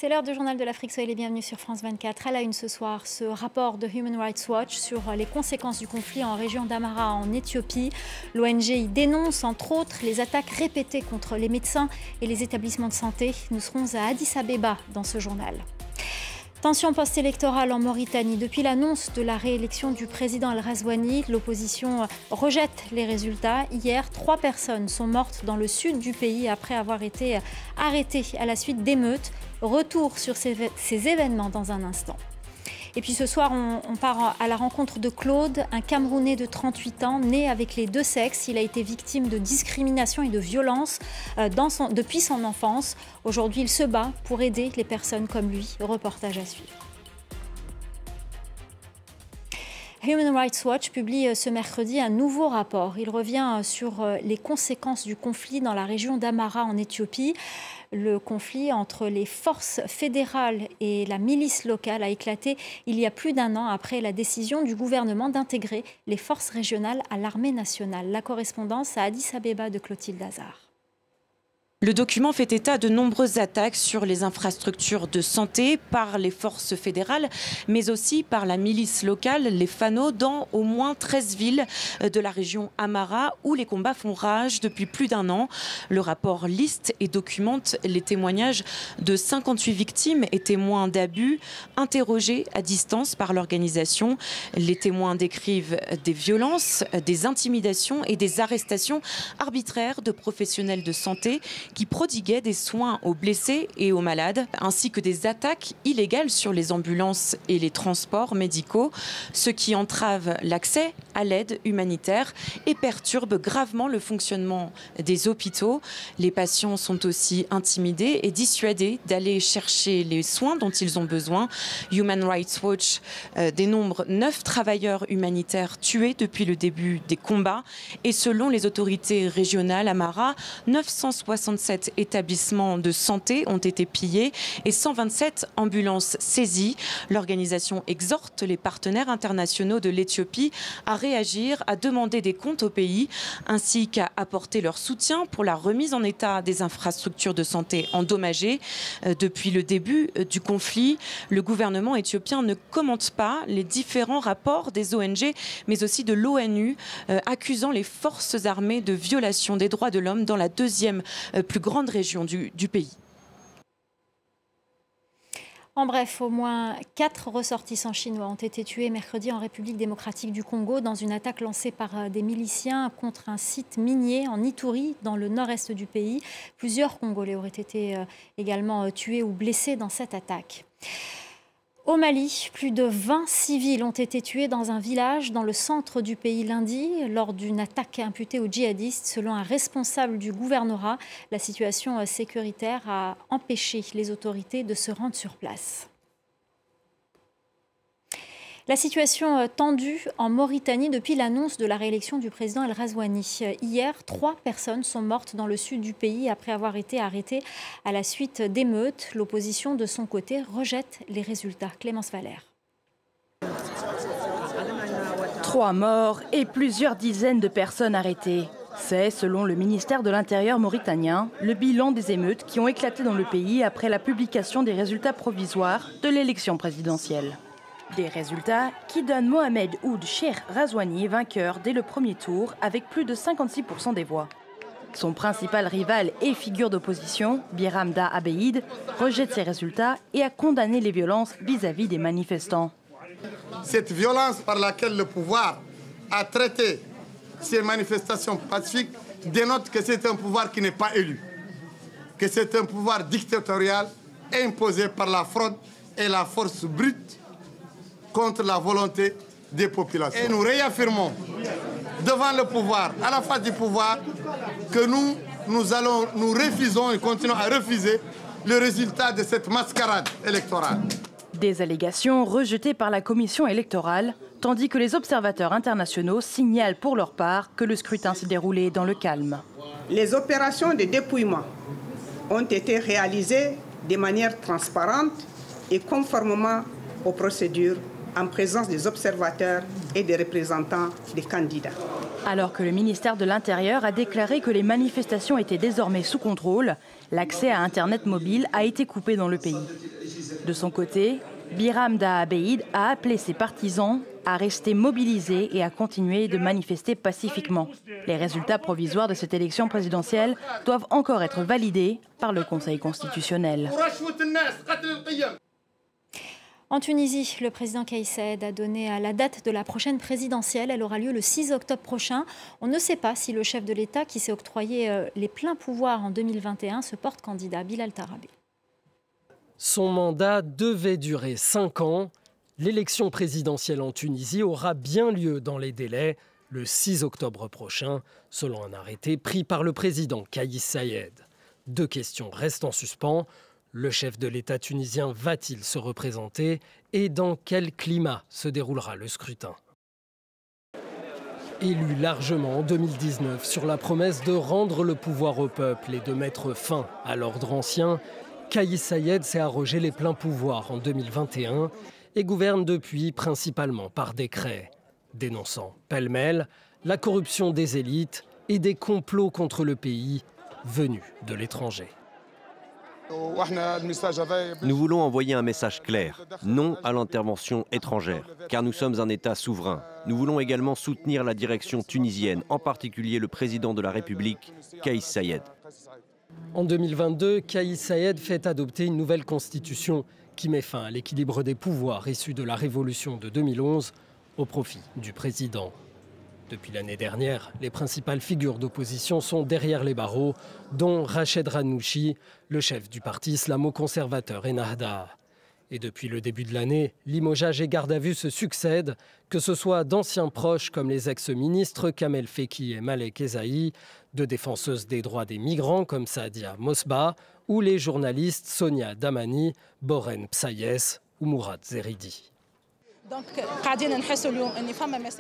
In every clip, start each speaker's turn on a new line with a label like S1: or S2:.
S1: C'est l'heure du journal de l'Afrique. Soyez les bienvenus sur France 24. À la une ce soir, ce rapport de Human Rights Watch sur les conséquences du conflit en région d'Amhara en Éthiopie. L'ONG y dénonce entre autres les attaques répétées contre les médecins et les établissements de santé. Nous serons à Addis Abeba dans ce journal. Tension post-électorale en Mauritanie. Depuis l'annonce de la réélection du président El-Ghazouani, l'opposition rejette les résultats. Hier, 3 personnes sont mortes dans le sud du pays après avoir été arrêtées à la suite d'émeutes. Retour sur ces événements dans un instant. Et puis ce soir, on part à la rencontre de Claude, un Camerounais de 38 ans, né avec les 2 sexes. Il a été victime de discrimination et de violence depuis son enfance. Aujourd'hui, il se bat pour aider les personnes comme lui. Reportage à suivre. Human Rights Watch publie ce mercredi un nouveau rapport. Il revient sur les conséquences du conflit dans la région d'Amhara en Éthiopie. Le conflit entre les forces fédérales et la milice locale a éclaté il y a plus d'1 an après la décision du gouvernement d'intégrer les forces régionales à l'armée nationale. La correspondance à Addis Abeba de Clotilde Hazard.
S2: Le document fait état de nombreuses attaques sur les infrastructures de santé par les forces fédérales, mais aussi par la milice locale, les Fano, dans au moins 13 villes de la région Amhara où les combats font rage depuis plus d'1 an. Le rapport liste et documente les témoignages de 58 victimes et témoins d'abus interrogés à distance par l'organisation. Les témoins décrivent des violences, des intimidations et des arrestations arbitraires de professionnels de santé qui prodiguaient des soins aux blessés et aux malades, ainsi que des attaques illégales sur les ambulances et les transports médicaux, ce qui entrave l'accès à l'aide humanitaire et perturbe gravement le fonctionnement des hôpitaux. Les patients sont aussi intimidés et dissuadés d'aller chercher les soins dont ils ont besoin. Human Rights Watch dénombre 9 travailleurs humanitaires tués depuis le début des combats et selon les autorités régionales Amhara, 967 établissements de santé ont été pillés et 127 ambulances saisies. L'organisation exhorte les partenaires internationaux de l'Éthiopie à réagir, à demander des comptes au pays, ainsi qu'à apporter leur soutien pour la remise en état des infrastructures de santé endommagées. Depuis le début du conflit, le gouvernement éthiopien ne commente pas les différents rapports des ONG, mais aussi de l'ONU, accusant les forces armées de violation des droits de l'homme dans la 2e plus grande région du pays.
S1: En bref, au moins 4 ressortissants chinois ont été tués mercredi en République démocratique du Congo dans une attaque lancée par des miliciens contre un site minier en Ituri, dans le nord-est du pays. Plusieurs Congolais auraient été également tués ou blessés dans cette attaque. Au Mali, plus de 20 civils ont été tués dans un village dans le centre du pays lundi lors d'une attaque imputée aux djihadistes. Selon un responsable du gouvernorat, la situation sécuritaire a empêché les autorités de se rendre sur place. La situation tendue en Mauritanie depuis l'annonce de la réélection du président El-Ghazouani. Hier, 3 personnes sont mortes dans le sud du pays après avoir été arrêtées à la suite d'émeutes. L'opposition, de son côté, rejette les résultats. Clémence Valère.
S3: 3 morts et plusieurs dizaines de personnes arrêtées. C'est, selon le ministère de l'Intérieur mauritanien, le bilan des émeutes qui ont éclaté dans le pays après la publication des résultats provisoires de l'élection présidentielle. Des résultats qui donnent Mohamed Ould Cheikh Ghazouani vainqueur dès le premier tour avec plus de 56% des voix. Son principal rival et figure d'opposition, Biramda Abeid, rejette ces résultats et a condamné les violences vis-à-vis des manifestants.
S4: Cette violence par laquelle le pouvoir a traité ces manifestations pacifiques dénote que c'est un pouvoir qui n'est pas élu, que c'est un pouvoir dictatorial imposé par la fraude et la force brute contre la volonté des populations. Et nous réaffirmons devant le pouvoir, à la face du pouvoir, que nous refusons et continuons à refuser le résultat de cette mascarade électorale.
S3: Des allégations rejetées par la commission électorale, tandis que les observateurs internationaux signalent pour leur part que le scrutin s'est déroulé dans le calme.
S5: Les opérations de dépouillement ont été réalisées de manière transparente et conformément aux procédures en présence des observateurs et des représentants des candidats.
S3: Alors que le ministère de l'Intérieur a déclaré que les manifestations étaient désormais sous contrôle, l'accès à Internet mobile a été coupé dans le pays. De son côté, Biram Daha Abeid a appelé ses partisans à rester mobilisés et à continuer de manifester pacifiquement. Les résultats provisoires de cette élection présidentielle doivent encore être validés par le Conseil constitutionnel.
S1: En Tunisie, le président Kais Saied a donné la date de la prochaine présidentielle. Elle aura lieu le 6 octobre prochain. On ne sait pas si le chef de l'État, qui s'est octroyé les pleins pouvoirs en 2021, se porte candidat. Bilal Tarabé.
S6: Son mandat devait durer 5 ans. L'élection présidentielle en Tunisie aura bien lieu dans les délais le 6 octobre prochain, selon un arrêté pris par le président Kais Saied. 2 questions restent en suspens. Le chef de l'État tunisien va-t-il se représenter et dans quel climat se déroulera le scrutin? Élu largement en 2019 sur la promesse de rendre le pouvoir au peuple et de mettre fin à l'ordre ancien, Kais Saied s'est arrogé les pleins pouvoirs en 2021 et gouverne depuis principalement par décret, dénonçant pêle-mêle la corruption des élites et des complots contre le pays venus de l'étranger.
S7: Nous voulons envoyer un message clair, non à l'intervention étrangère, car nous sommes un État souverain. Nous voulons également soutenir la direction tunisienne, en particulier le président de la République, Kais Saied.
S6: En 2022, Kais Saied fait adopter une nouvelle constitution qui met fin à l'équilibre des pouvoirs issus de la révolution de 2011 au profit du président. Depuis l'année dernière, les principales figures d'opposition sont derrière les barreaux, dont Rached Ghannouchi, le chef du parti islamo-conservateur Ennahda. Et depuis le début de l'année, limogeages et garde à vue se succèdent, que ce soit d'anciens proches comme les ex-ministres Kamel Feki et Malek Ezaï, de défenseuses des droits des migrants comme Saadia Mosba, ou les journalistes Sonia Damani, Boren Psayes ou Mourad Zeridi.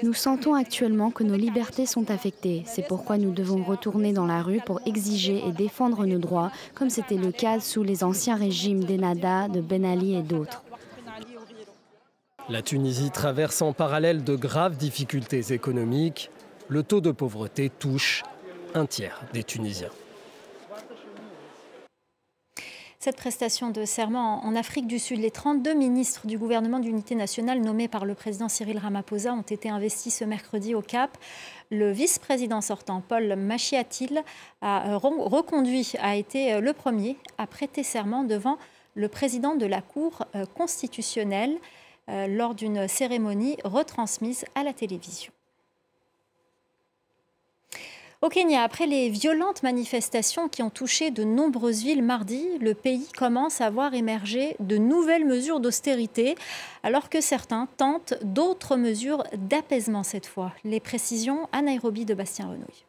S8: Nous sentons actuellement que nos libertés sont affectées. C'est pourquoi nous devons retourner dans la rue pour exiger et défendre nos droits, comme c'était le cas sous les anciens régimes d'Ennahda, de Ben Ali et d'autres.
S6: La Tunisie traverse en parallèle de graves difficultés économiques. Le taux de pauvreté touche un tiers des Tunisiens.
S1: Cette prestation de serment en Afrique du Sud, les 32 ministres du gouvernement d'unité nationale nommés par le président Cyril Ramaphosa ont été investis ce mercredi au Cap. Le vice-président sortant, Paul Machiatil, a été le premier à prêter serment devant le président de la Cour constitutionnelle lors d'une cérémonie retransmise à la télévision. Au Kenya, après les violentes manifestations qui ont touché de nombreuses villes mardi, le pays commence à voir émerger de nouvelles mesures d'austérité, alors que certains tentent d'autres mesures d'apaisement cette fois. Les précisions à Nairobi de Bastien Renouille.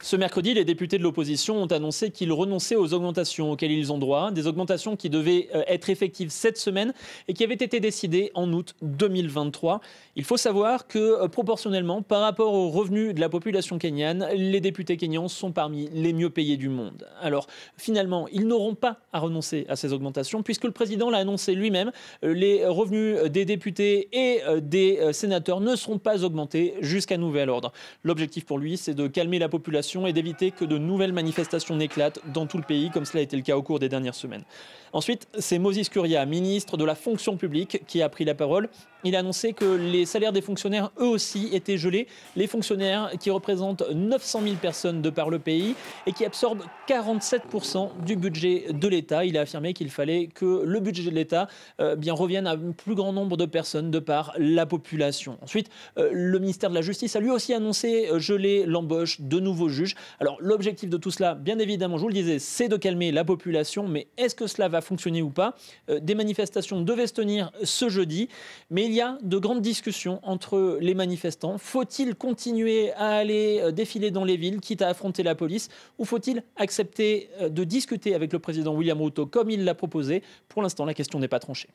S9: Ce mercredi, les députés de l'opposition ont annoncé qu'ils renonçaient aux augmentations auxquelles ils ont droit, des augmentations qui devaient être effectives cette semaine et qui avaient été décidées en août 2023. Il faut savoir que proportionnellement, par rapport aux revenus de la population kenyane, les députés kenyans sont parmi les mieux payés du monde. Alors finalement, ils n'auront pas à renoncer à ces augmentations puisque le président l'a annoncé lui-même, les revenus des députés et des sénateurs ne seront pas augmentés jusqu'à nouvel ordre. L'objectif pour lui, c'est de calmer la population et d'éviter que de nouvelles manifestations n'éclatent dans tout le pays, comme cela a été le cas au cours des dernières semaines. Ensuite, c'est Moses Kuria, ministre de la fonction publique, qui a pris la parole. Il a annoncé que les salaires des fonctionnaires, eux aussi, étaient gelés. Les fonctionnaires qui représentent 900 000 personnes de par le pays et qui absorbent 47% du budget de l'État. Il a affirmé qu'il fallait que le budget de l'État revienne à un plus grand nombre de personnes de par la population. Ensuite, le ministère de la Justice a lui aussi annoncé geler l'embauche de nouveaux juges. Alors, l'objectif de tout cela, bien évidemment, je vous le disais, c'est de calmer la population. Mais est-ce que cela va fonctionner ou pas? Des manifestations devaient se tenir ce jeudi, mais il y a de grandes discussions entre les manifestants. Faut-il continuer à aller défiler dans les villes, quitte à affronter la police, ou faut-il accepter de discuter avec le président William Ruto comme il l'a proposé? Pour l'instant, la question n'est pas tranchée.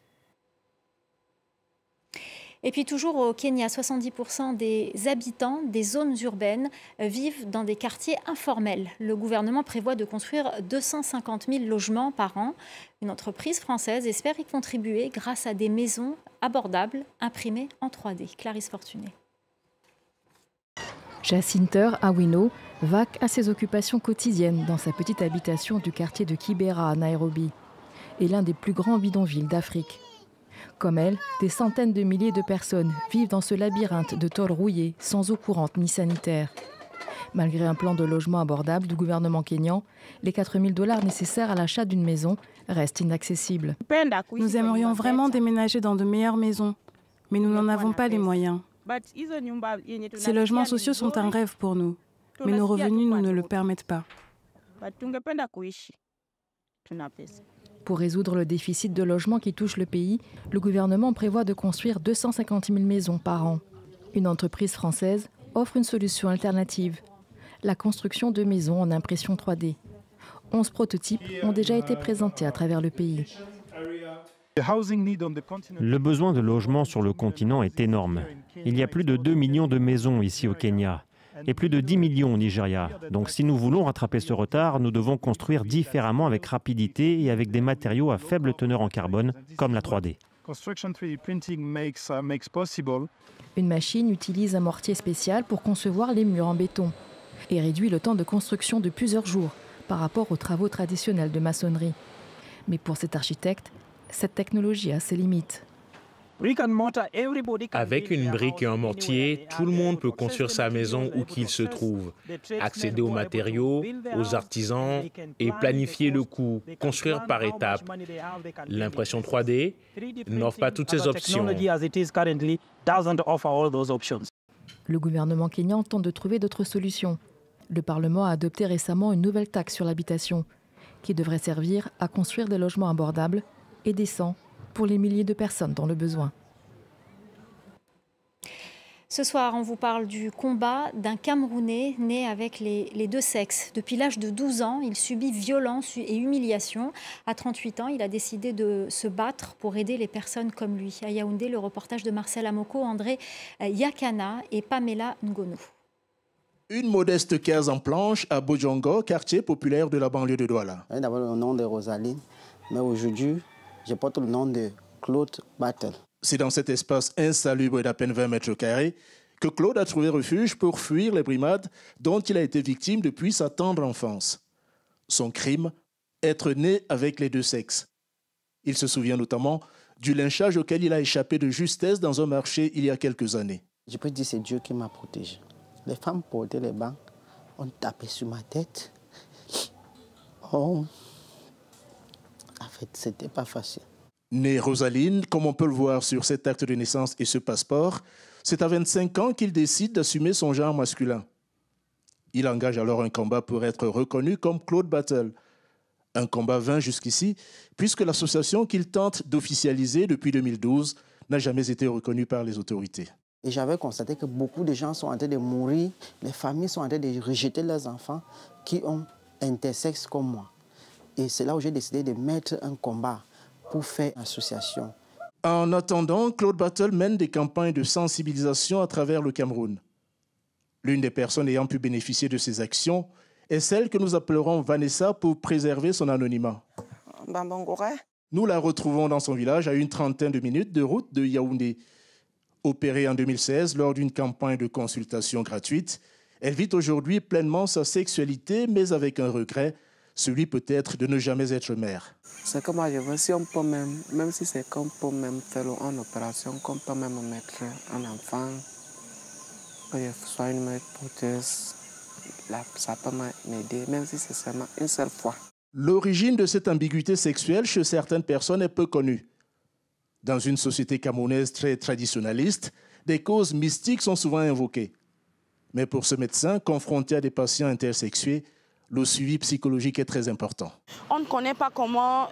S1: Et puis toujours au Kenya, 70% des habitants des zones urbaines vivent dans des quartiers informels. Le gouvernement prévoit de construire 250 000 logements par an. Une entreprise française espère y contribuer grâce à des maisons abordables imprimées en 3D. Clarisse Fortuné.
S3: Jacinter Awino vaque à ses occupations quotidiennes dans sa petite habitation du quartier de Kibera à Nairobi, et l'un des plus grands bidonvilles d'Afrique. Comme elle, des centaines de milliers de personnes vivent dans ce labyrinthe de tôles rouillées, sans eau courante ni sanitaire. Malgré un plan de logement abordable du gouvernement kényan, les 4 000 $ nécessaires à l'achat d'une maison restent inaccessibles.
S10: Nous aimerions vraiment déménager dans de meilleures maisons, mais nous n'en avons pas les moyens. Ces logements sociaux sont un rêve pour nous, mais nos revenus nous ne le permettent pas.
S3: Pour résoudre le déficit de logement qui touche le pays, le gouvernement prévoit de construire 250 000 maisons par an. Une entreprise française offre une solution alternative, la construction de maisons en impression 3D. 11 prototypes ont déjà été présentés à travers le pays.
S11: Le besoin de logement sur le continent est énorme. Il y a plus de 2 millions de maisons ici au Kenya et plus de 10 millions au Nigeria. Donc si nous voulons rattraper ce retard, nous devons construire différemment avec rapidité et avec des matériaux à faible teneur en carbone, comme la 3D.
S3: Une machine utilise un mortier spécial pour concevoir les murs en béton et réduit le temps de construction de plusieurs jours par rapport aux travaux traditionnels de maçonnerie. Mais pour cet architecte, cette technologie a ses limites.
S12: Avec une brique et un mortier, tout le monde peut construire sa maison où qu'il se trouve, accéder aux matériaux, aux artisans et planifier le coût, construire par étapes. L'impression 3D n'offre pas toutes ces options.
S3: Le gouvernement kényan tente de trouver d'autres solutions. Le Parlement a adopté récemment une nouvelle taxe sur l'habitation qui devrait servir à construire des logements abordables et décents pour les milliers de personnes dans le besoin.
S1: Ce soir, on vous parle du combat d'un Camerounais né avec les deux sexes. Depuis l'âge de 12 ans, il subit violence et humiliation. À 38 ans, il a décidé de se battre pour aider les personnes comme lui. À Yaoundé, le reportage de Marcel Amoko, André Yakana et Pamela Ngono.
S13: Une modeste case en planche à Bojongo, quartier populaire de la banlieue de Douala.
S14: D'abord le nom de Rosaline, mais aujourd'hui, je porte le nom de Claude Battle.
S13: C'est dans cet espace insalubre d'à peine 20 mètres carrés que Claude a trouvé refuge pour fuir les brimades dont il a été victime depuis sa tendre enfance. Son crime, être né avec les deux sexes. Il se souvient notamment du lynchage auquel il a échappé de justesse dans un marché il y a quelques années.
S14: Je peux dire que c'est Dieu qui m'a protégé. Les femmes portaient les bancs, on tapait sur ma tête. Oh. En fait, c'était pas facile.
S13: Née Rosaline, comme on peut le voir sur cet acte de naissance et ce passeport, c'est à 25 ans qu'il décide d'assumer son genre masculin. Il engage alors un combat pour être reconnu comme Claude Battle. Un combat vain jusqu'ici, puisque l'association qu'il tente d'officialiser depuis 2012 n'a jamais été reconnue par les autorités.
S14: Et j'avais constaté que beaucoup de gens sont en train de mourir, les familles sont en train de rejeter leurs enfants qui ont intersexes comme moi. Et c'est là où j'ai décidé de mettre un combat pour faire association.
S13: En attendant, Claude Battle mène des campagnes de sensibilisation à travers le Cameroun. L'une des personnes ayant pu bénéficier de ces actions est celle que nous appellerons Vanessa pour préserver son anonymat. Nous la retrouvons dans son village à une trentaine de minutes de route de Yaoundé. Opérée en 2016 lors d'une campagne de consultation gratuite, elle vit aujourd'hui pleinement sa sexualité, mais avec un regret, celui peut-être de ne jamais être mère.
S15: C'est que moi je veux, si on peut même si c'est qu'on peut même faire une opération, qu'on peut même mettre un enfant, que je sois une mère porteuse, ça peut m'aider, même si c'est seulement une seule fois.
S13: L'origine de cette ambiguïté sexuelle chez certaines personnes est peu connue. Dans une société camerounaise très traditionnaliste, des causes mystiques sont souvent invoquées. Mais pour ce médecin, confronté à des patients intersexués, le suivi psychologique est très important.
S16: On ne connaît pas comment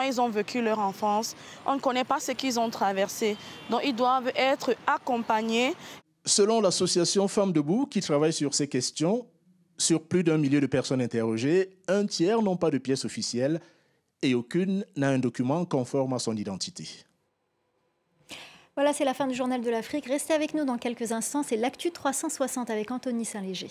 S16: ils ont vécu leur enfance, on ne connaît pas ce qu'ils ont traversé. Donc ils doivent être accompagnés.
S13: Selon l'association Femmes Debout, qui travaille sur ces questions, sur plus d'1 million de personnes interrogées, 1/3 n'ont pas de pièce officielle et aucune n'a un document conforme à son identité.
S1: Voilà, c'est la fin du Journal de l'Afrique. Restez avec nous dans quelques instants. C'est l'Actu 360 avec Anthony Saint-Léger.